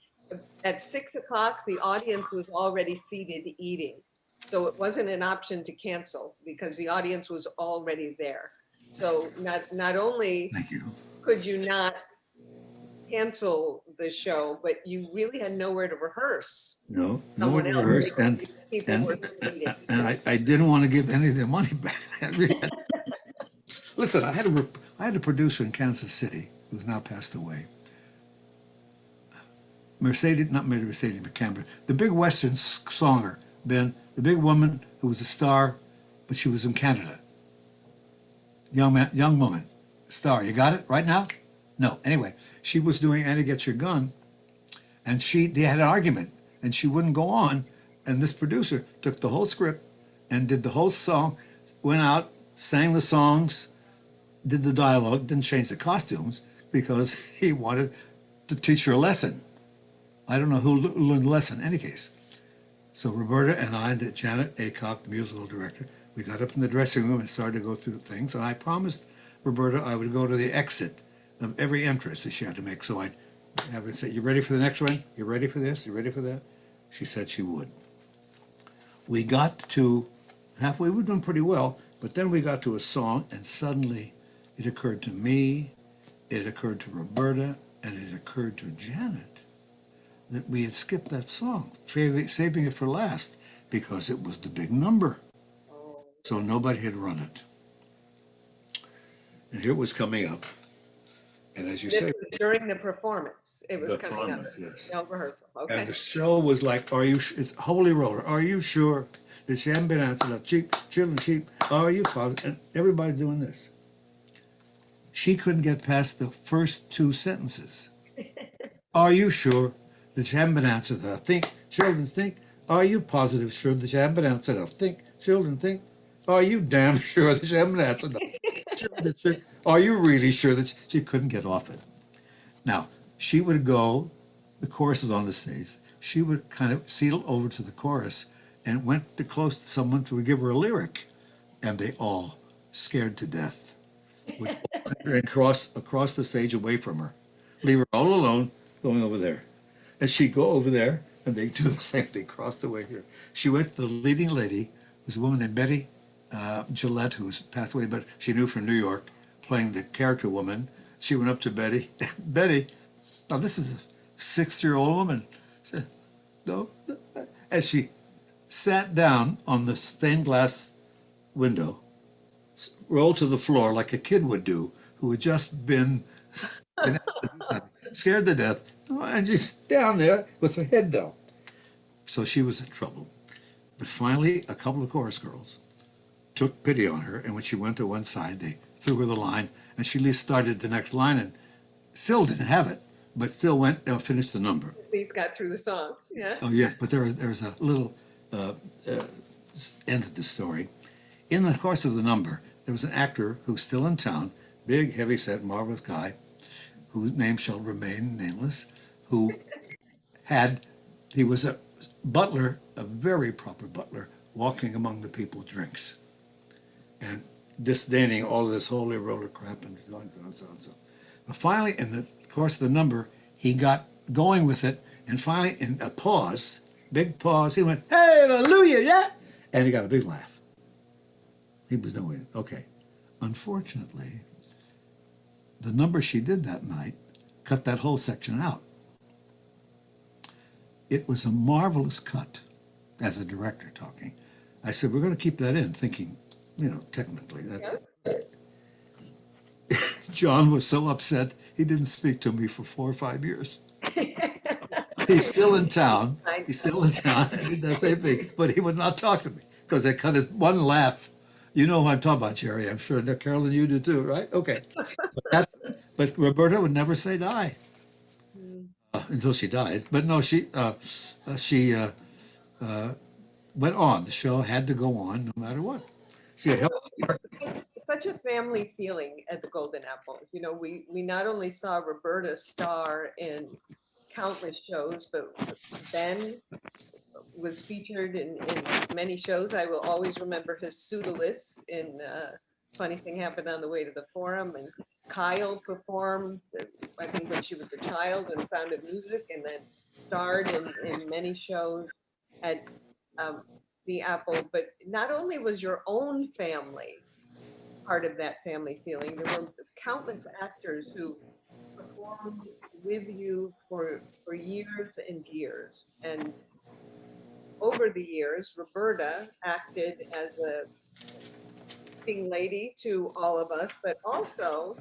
At 6 o'clock, the audience was already seated eating. So it wasn't an option to cancel because the audience was already there. So not only Thank you. could you not cancel the show, but you really had nowhere to rehearse. No, no Someone one else, rehearsed, because and people and were eating. and I didn't want to give any of their money back. Listen, I had a producer in Kansas City who's now passed away. Not Mercedes McCamber, the big Western songer, Ben, the big woman who was a star, but she was in Canada. Young woman, star. You got it right now? No. Anyway, she was doing Annie Gets Your Gun, and they had an argument, and she wouldn't go on. And this producer took the whole script and did the whole song, went out, sang the songs, did the dialogue, didn't change the costumes because he wanted to teach her a lesson. I don't know who learned the lesson in any case. So Roberta and I, and Janet Aycock, the musical director, we got up in the dressing room and started to go through things. And I promised Roberta I would go to the exit of every entrance that she had to make. So I'd have her say, you ready for the next one? You ready for this? You ready for that? She said she would. We got to halfway, we were doing pretty well, but then we got to a song and suddenly it occurred to me, it occurred to Roberta, and it occurred to Janet that we had skipped that song, saving it for last because it was the big number. So nobody had run it. And here it was coming up. And as you This say, was during the performance, it was the coming up. performance, yes. No rehearsal, And okay. the show was like, it's Holy Roller. Are you sure that she hadn't been answered up? Cheap, children cheap. Are you positive? And everybody's doing this. She couldn't get past the first two sentences. Are you sure that you haven't been answered? I think children think. Are you positive sure that you haven't been answered? I think children think. Are you damn sure that you haven't been answered? Are you really sure that she couldn't get off it? Now, she would go, the chorus is on the stage, she would kind of sidle over to the chorus and went close to someone to give her a lyric. And they all, scared to death, would and cross across the stage away from her, leave her all alone going over there. And she'd go over there and they do the same thing, crossed away here. She went to the leading lady, who's a woman named Betty Gillette, who's passed away, but she knew from New York, playing the character woman. She went up to Betty. Betty, now this is a 6-year-old woman. Said, no. As she sat down on the stained glass window, rolled to the floor like a kid would do, who had just been scared to death, and she's down there with her head down. So she was in trouble. But finally, a couple of chorus girls took pity on her, and when she went to one side, they threw her the line, and she at least started the next line and still didn't have it, but still went and finished the number. At least got through the song, yeah. Oh, yes, but there's a little end to the story. In the course of the number, there was an actor who's still in town, big, heavy-set, marvelous guy, whose name shall remain nameless, he was a butler, a very proper butler, walking among the people with drinks and disdaining all of this holy roller crap and so on and so on. But finally, in the course of the number, he got going with it. And finally, in a pause, big pause, he went, "Hey, hallelujah, yeah!" And he got a big laugh. He was knowing, okay. Unfortunately, the number she did that night cut that whole section out. It was a marvelous cut, as a director talking. I said, we're going to keep that in, thinking, technically, that's. John was so upset, he didn't speak to me for 4 or 5 years. He's still in town. He's still in town. I did that same thing, but he would not talk to me because they cut his one laugh. You know who I'm talking about, Jerry. I'm sure that Carolyn, you do too, right? Okay. But Roberta would never say die until she died. But no, she went on. The show had to go on no matter what. She helped. Such a family feeling at the Golden Apple. We not only saw Roberta star in countless shows, but Ben was featured in many shows. I will always remember his pseudoliths in Funny Thing Happened on the Way to the Forum, and Kyle performed, I think when she was a child, in Sound of Music, and then starred in many shows at the Apple. But not only was your own family part of that family feeling, there were countless actors who performed with you for years and years. And over the years, Roberta acted as a leading lady to all of us, but also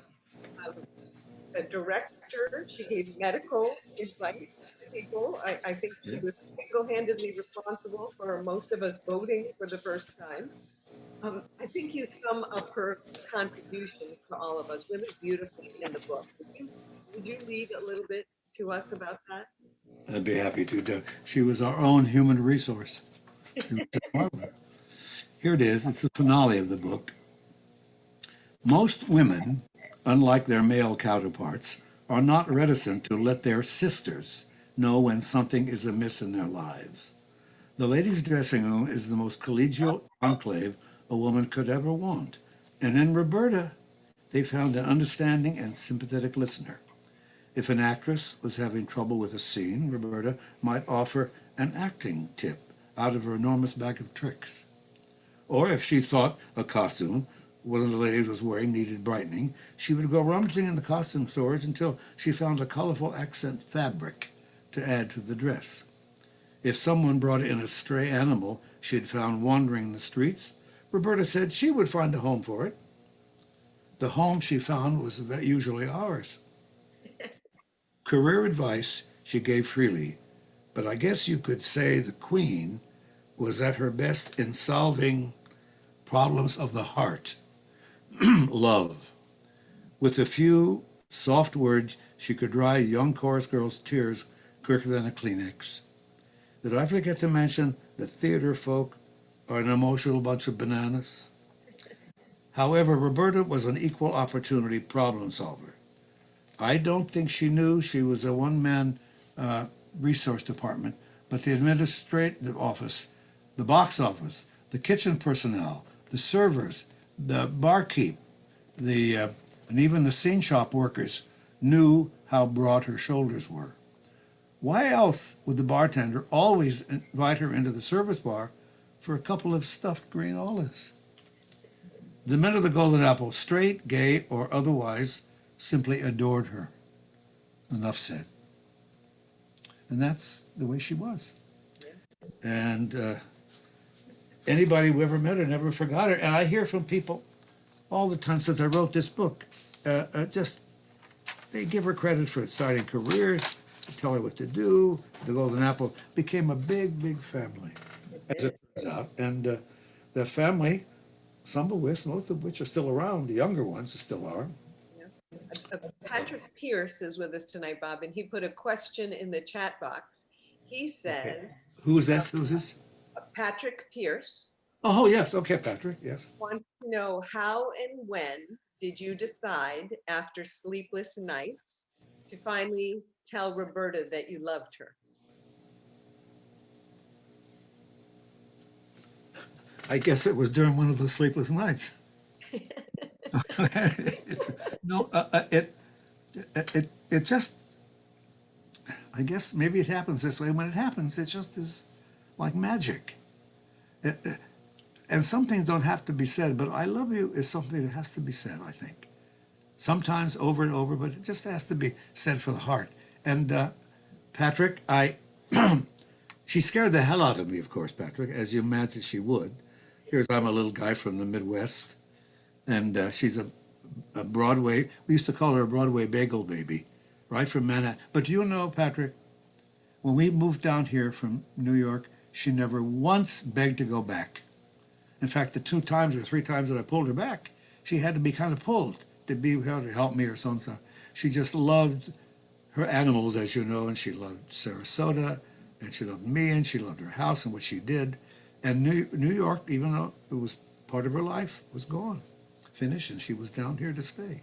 a director. She gave medical advice to people. I think she was single-handedly responsible for most of us voting for the first time. I think you sum up her contribution to all of us really beautifully in the book. Would you read a little bit to us about that? I'd be happy to. She was our own human resource. Here it is. It's the finale of the book. Most women, unlike their male counterparts, are not reticent to let their sisters know when something is amiss in their lives. The ladies' dressing room is the most collegial enclave a woman could ever want. And in Roberta, they found an understanding and sympathetic listener. If an actress was having trouble with a scene, Roberta might offer an acting tip out of her enormous bag of tricks. Or if she thought a costume one of the ladies was wearing needed brightening, she would go rummaging in the costume storage until she found a colorful accent fabric to add to the dress. If someone brought in a stray animal she had found wandering the streets, Roberta said she would find a home for it. The home she found was usually ours. Career advice she gave freely, but I guess you could say the Queen was at her best in solving problems of the heart, love. With a few soft words, she could dry a young chorus girl's tears quicker than a Kleenex. Did I forget to mention that theater folk are an emotional bunch of bananas? However, Roberta was an equal opportunity problem solver. I don't think she knew she was a one-man resource department, but the administrative office, the box office, the kitchen personnel, the servers, the barkeep, and even the scene shop workers knew how broad her shoulders were. Why else would the bartender always invite her into the service bar for a couple of stuffed green olives? The men of the Golden Apple, straight, gay, or otherwise, simply adored her. Enough said. And that's the way she was. And anybody who ever met her never forgot her. And I hear from people all the time since I wrote this book, just they give her credit for starting careers, tell her what to do. The Golden Apple became a big, big family, as it turns out. And the family, some of which, most of which are still around, the younger ones still are. Patrick Pierce is with us tonight, Bob, and he put a question in the chat box. He says, Who's this? Who's this? Patrick Pierce Oh, yes. Okay, Patrick. Yes. wants to know how and when did you decide after sleepless nights to finally tell Roberta that you loved her? I guess it was during one of the sleepless nights. No, it just, I guess maybe it happens this way. When it happens, it just is like magic. And some things don't have to be said, but I love you is something that has to be said, I think. Sometimes over and over, but it just has to be said for the heart. And Patrick, she scared the hell out of me, of course, Patrick, as you imagine she would. Here's I'm a little guy from the Midwest, and she's a Broadway, we used to call her a Broadway bagel baby, right from Manhattan. But do you know, Patrick, when we moved down here from New York, she never once begged to go back. In fact, the 2 times or 3 times that I pulled her back, she had to be kind of pulled to be able to help me or something. She just loved her animals, as you know, and she loved Sarasota, and she loved me, and she loved her house and what she did. And New York, even though it was part of her life, was gone, finished, and she was down here to stay.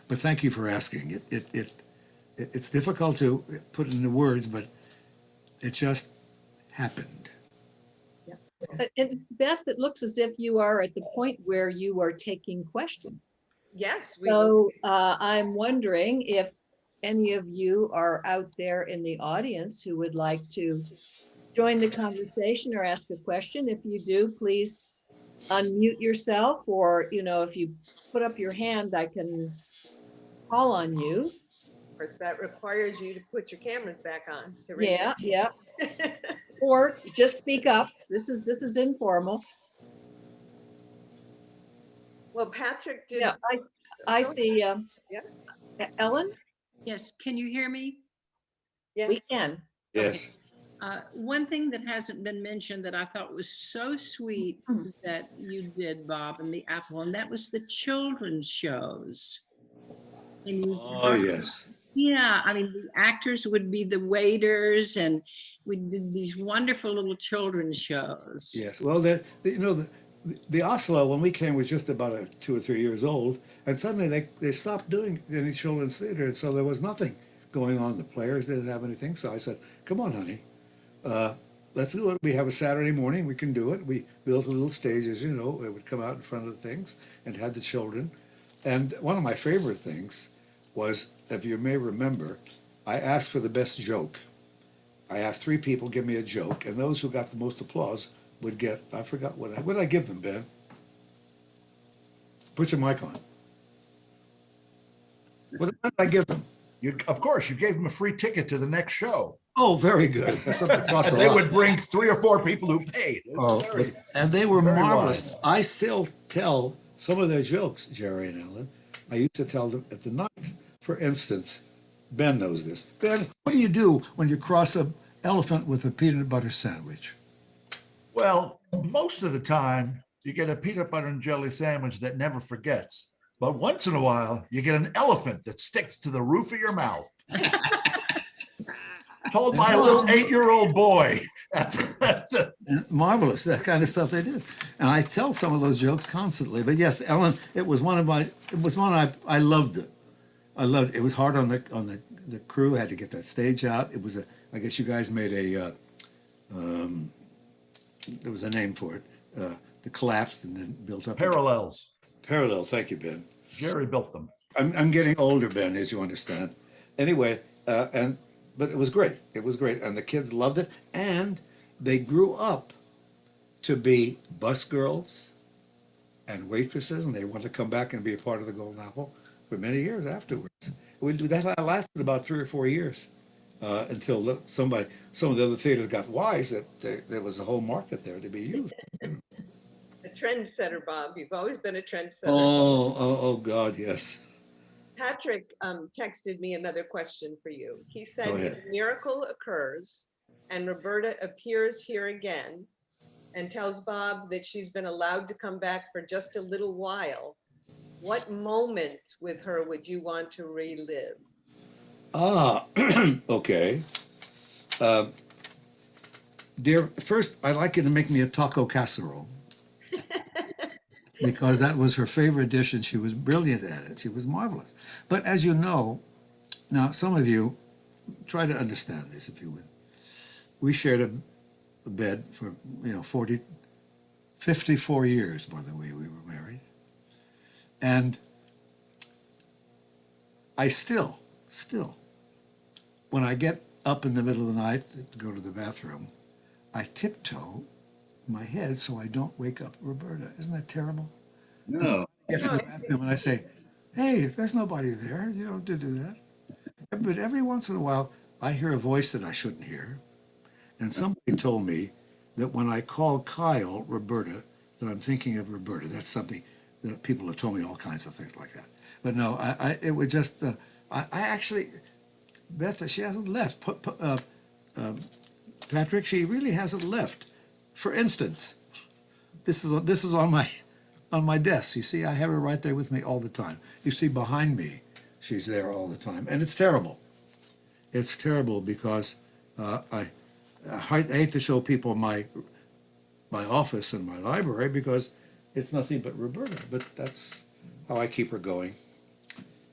But thank you for asking. It's difficult to put into words, but it just happened. And Beth, it looks as if you are at the point where you are taking questions. Yes, we So I'm wondering if any of you are out there in the audience who would like to join the conversation or ask a question. If you do, please unmute yourself, or, if you put up your hand, I can call on you. Of course, that requires you to put your cameras back on. Yeah. Or just speak up. This is informal. Well, Patrick did. Yeah, I see. Ellen, Yes, can you hear me? Yes. we can. Yes. One thing that hasn't been mentioned that I thought was so sweet that you did, Bob, and the Apple, and that was the children's shows. And you Oh, yes. Yeah, I mean, the actors would be the waiters, and we did these wonderful little children's shows. Yes. Well, the Oslo, when we came, was just about 2 or 3 years old, and suddenly they stopped doing any children's theater, and so there was nothing going on. The players didn't have anything, so I said, "Come on, honey, let's do it. We have a Saturday morning. We can do it." We built a little stage, as you know. It would come out in front of the things and had the children. And one of my favorite things was, if you may remember, I asked for the best joke. I asked 3 people give me a joke, and those who got the most applause would get, I forgot what did I give them, Ben? Put your mic on. What did I give them? Of course, you gave them a free ticket to the next show. Oh, very good. Something cost a And they lot. would bring 3 or 4 people who paid. And they were very marvelous. wise. I still tell some of their jokes, Jerry and Ellen. I used to tell them at the night. For instance, Ben knows this. Ben, what do you do when you cross an elephant with a peanut butter sandwich? Well, most of the time, you get a peanut butter and jelly sandwich that never forgets. But once in a while, you get an elephant that sticks to the roof of your mouth. Told my little 8-year-old boy. Marvelous, that kind of stuff they did. And I tell some of those jokes constantly. But yes, Ellen, it was one I loved it. I loved it. It was hard on the crew, had to get that stage out. It was I guess you guys made there was a name for it. That collapsed and then built up. Parallels. Parallel, thank you, Ben. Jerry built them. I'm getting older, Ben, as you understand. Anyway, but it was great. It was great, and the kids loved it, and they grew up to be bus girls and waitresses, and they want to come back and be a part of the Golden Apple for many years afterwards. That lasted about 3 or 4 years until some of the other theaters got wise that there was a whole market there to be used. A trendsetter, Bob. You've always been a trendsetter. Oh, God, yes. Patrick texted me another question for you. He said, Go if ahead. a miracle occurs and Roberta appears here again and tells Bob that she's been allowed to come back for just a little while, what moment with her would you want to relive? Okay. Dear, first, I'd like you to make me a taco casserole. Because that was her favorite dish and she was brilliant at it. She was marvelous. But as you know, now some of you try to understand this if you would. We shared a bed for 54 years, by the way, we were married. And I still, when I get up in the middle of the night to go to the bathroom, I tiptoe my head so I don't wake up Roberta. Isn't that terrible? No. I get to the bathroom and I say, hey, if there's nobody there, you don't have to do that. But every once in a while, I hear a voice that I shouldn't hear. And somebody told me that when I call Kyle Roberta, that I'm thinking of Roberta. That's something that people have told me, all kinds of things like that. But no, it was just, I actually, Beth, she hasn't left. Patrick, she really hasn't left. For instance, this is on my desk. You see, I have her right there with me all the time. You see behind me, she's there all the time, and it's terrible. It's terrible because I hate to show people my office and my library because it's nothing but Roberta. But that's how I keep her going,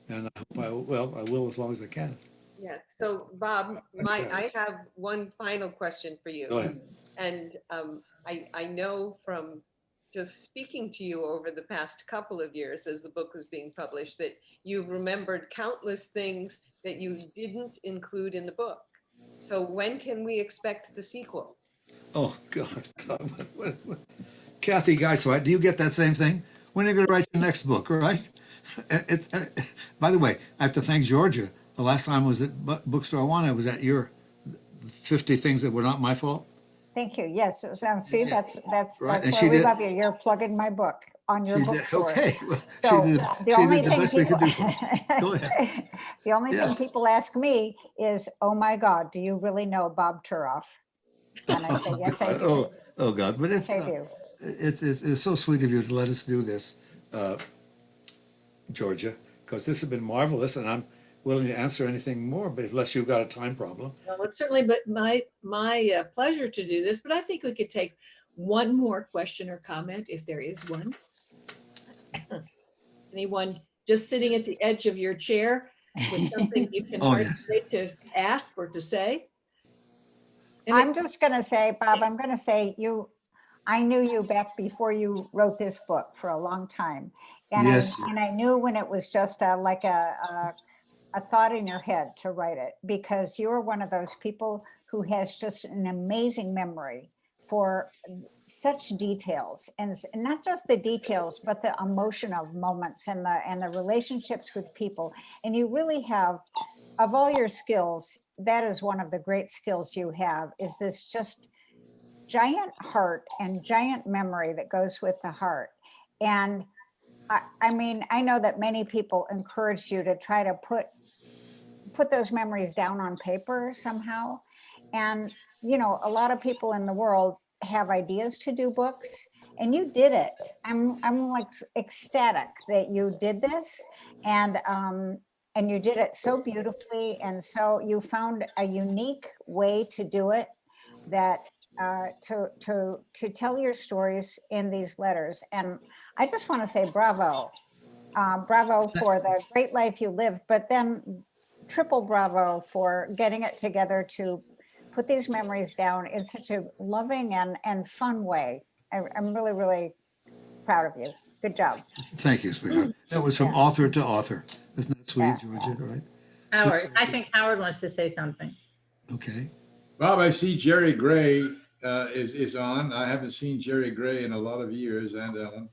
and I hope I will as long as I can. Yeah, so Bob, I have one final question for you. Go ahead. And I know from just speaking to you over the past couple of years as the book was being published that you've remembered countless things that you didn't include in the book. So when can we expect the sequel? Oh God. Kathy Geisweit, do you get that same thing? When are you going to write your next book, right? By the way, I have to thank Georgia. The last time I was at Bookstore One, I was at your 50 Things That Were Not My Fault. Thank you. Yes. So, see, that's Right, and why she we did- love you. You're plugging my book on your She did- bookstore. Okay, well, So she did the best we could do for us. Go ahead. The only Yes. thing people ask me is, "Oh my God, do you really know Bob Turoff?" And I say, "Yes, I do. Oh God, but Yes, I do." it's so sweet of you to let us do this, Georgia, because this has been marvelous, and I'm willing to answer anything more, but unless you've got a time problem. Well, it's certainly but my pleasure to do this, but I think we could take one more question or comment if there is one. Anyone just sitting at the edge of your chair with something you can Oh, yes. hesitate to ask or to say? And I'm just going to say, Bob, I'm going to say I knew you back before you wrote this book for a long time. And, Yes. I knew when it was just like a thought in your head to write it, because you're one of those people who has just an amazing memory for such details, and not just the details, but the emotion of moments and the relationships with people. And you really have, of all your skills, that is one of the great skills you have, is this just giant heart and giant memory that goes with the heart. And I mean, I know that many people encourage you to try to put those memories down on paper somehow. And, you know, a lot of people in the world have ideas to do books, and you did it. I'm like ecstatic that you did this, and you did it so beautifully. And so you found a unique way to do it, that to tell your stories in these letters. And I just want to say bravo. Bravo for the great life you lived, but then triple bravo for getting it together to put these memories down in such a loving and fun way. I'm really, really proud of you. Good job. Thank you, sweetheart. That was from author to author. Isn't that sweet, Yeah. Georgia, right? Howard, I think Howard wants to say something. Okay. Bob, I see Jerry Gray is on. I haven't seen Jerry Gray in a lot of years, and Ellen.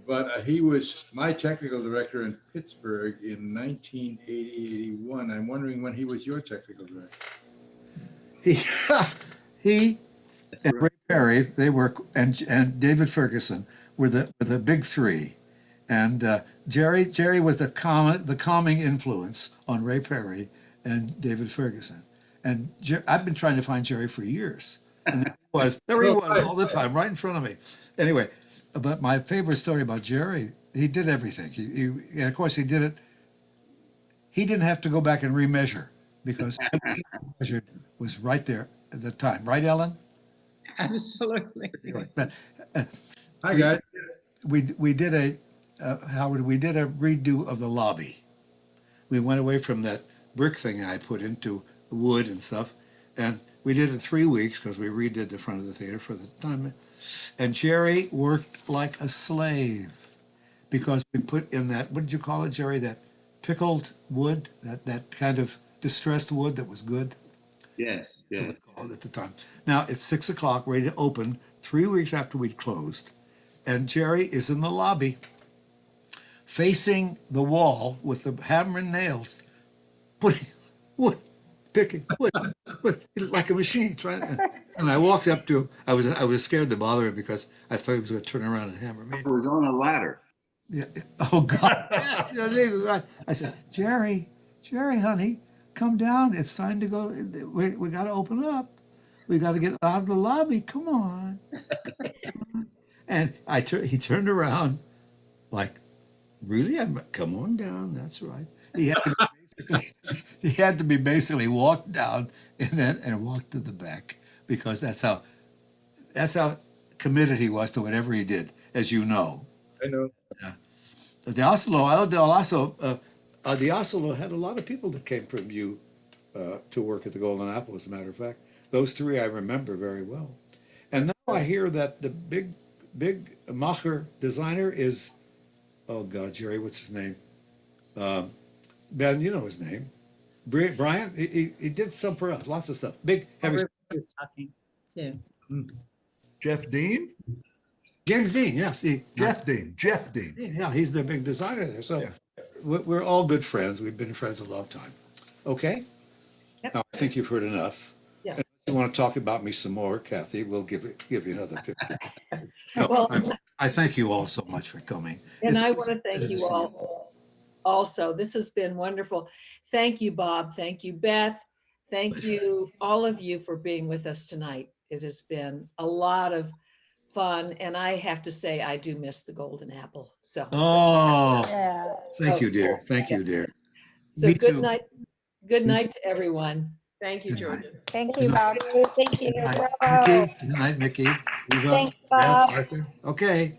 But he was my technical director in Pittsburgh in 1980-81. I'm wondering when he was your technical director. He and Ray Perry, they were, and David Ferguson were the big three. And Jerry was the calming influence on Ray Perry and David Ferguson. And I've been trying to find Jerry for years. And there he was all the time, right in front of me. Anyway, but my favorite story about Jerry, he did everything. And of course, he did it. He didn't have to go back and remeasure because everything he measured was right there at the time. Right, Ellen? Absolutely. Anyway, but Hi, guys. we did Howard, we did a redo of the lobby. We went away from that brick thing I put into wood and stuff, and we did it 3 weeks because we redid the front of the theater for the time. And Jerry worked like a slave because we put in that, what did you call it, Jerry? That pickled wood, that kind of distressed wood that was good. Yes, That's what yes. it's called at the time. Now it's 6 o'clock, ready to open, 3 weeks after we'd closed. And Jerry is in the lobby, facing the wall with the hammer and nails, putting wood, picking wood, like a machine. And I walked up to him. I was scared to bother him because I thought he was going to turn around and hammer me. It was on a ladder. Yeah. Oh God. Yes, yes, he was right. I said, Jerry, honey, come down. It's time to go. We got to open up. We got to get out of the lobby. Come on. And he turned around like, really? Come on down. That's right. He had to be basically walked down and walked to the back, because that's how committed he was to whatever he did, as you know. I know. The Oslo had a lot of people that came from you to work at the Golden Apple, as a matter of fact. Those three I remember very well. And now I hear that the big Macher designer is, oh God, Jerry, what's his name? Ben, you know his name. Brian, he did some for us, lots of stuff. Big, heavy. Robert was talking too. Jeff Dean? James Dean, yes. Jeff Dean. Yeah, he's the big designer there. So Yeah. we're all good friends. We've been friends a long time. Okay? Yep. Now, I think you've heard enough. Yes. If you want to talk about me some more, Kathy, we'll give you another 50. No, Well, I thank you all so much for coming. and It's I want to thank good to you see all also. This has been wonderful. Thank you, Bob. Thank you, Beth. Thank you, all of you, for being with us tonight. It has been a lot of fun, and I have to say, I do miss the Golden Apple. So, Oh, Yeah. thank you, dear. Thank you, dear. so me good too. night. Good night to everyone. Thank you, Good Georgia. night. Thank you, Bob. Thank you. Good night, Bravo. Mickey. Good night, Mickey. Eva, Thanks, Beth, Bob. Arthur. Okay.